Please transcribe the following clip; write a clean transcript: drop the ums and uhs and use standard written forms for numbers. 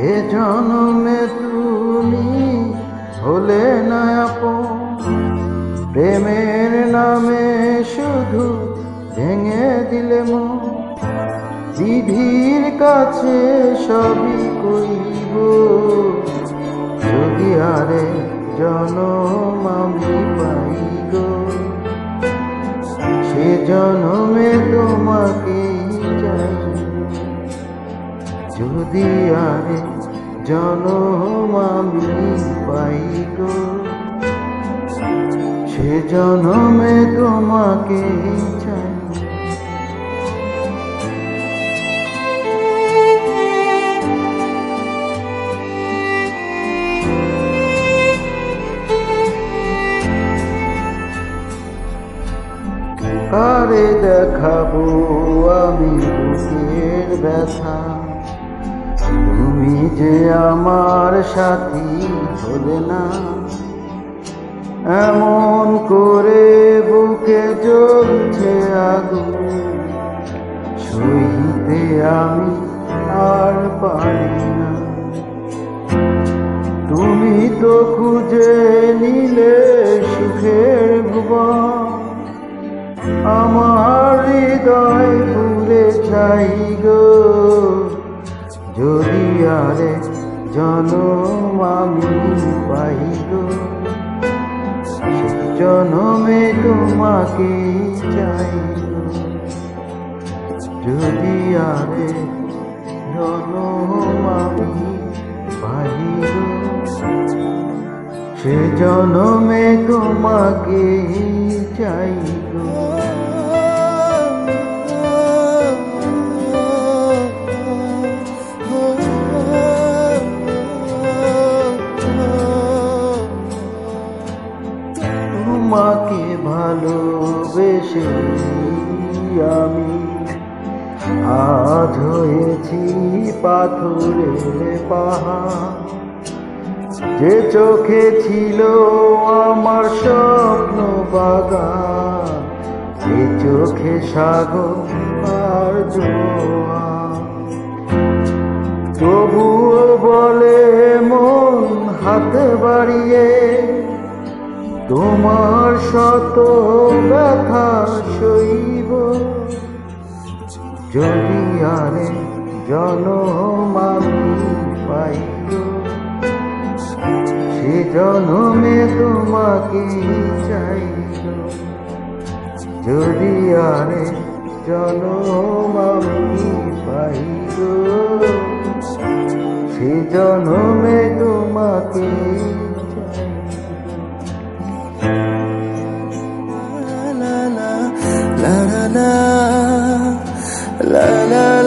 এ জনমে তুমি হলে না আপন, প্রেমের নামে শুধু ভেঙে দিলে মন। বিধির কাছে সবই কইব, যদি আরে জনম আমি পাই গো, সে জনমে তোমাকে চাই। যদি আরে জনম আমি পাই গো, সে জনমে তোমাকে চাই। কারে দেখাবো আমি বুকের ব্যথা, তুমি যে আমার সাথী হলে না। এমন করে বুকে জ্বলছে আগুন, সইতে আমি আর পারি না। তুমি তো খুঁজে নিলে সুখের ভুবন, আমার হৃদয় পুড়ে ছাই গো। যদি আরে জনম আমি পাই গো, সে জনমে তোমাকে চাই গো। যদি আরে জনম আমি পাই গো, সে জনমে তোমাকে চাই গো। তোমাকে ভালোবেসে আমি আজ হয়েছি পাথরের পাহাড়। যে চোখে ছিল আমার স্বপ্ন বাগান, সে চোখে সাগর আর জোয়ার। তবুও বলে মন হাত বাড়িয়ে, তোমার শত ব্যথা সইব। যদি আরে জনম আমি পাই গো, সে জনমে তোমাকে চাই গো। যদি আরে জনম আমি পাই গো, সে জনমে তোমাকে চাই। La la la la la la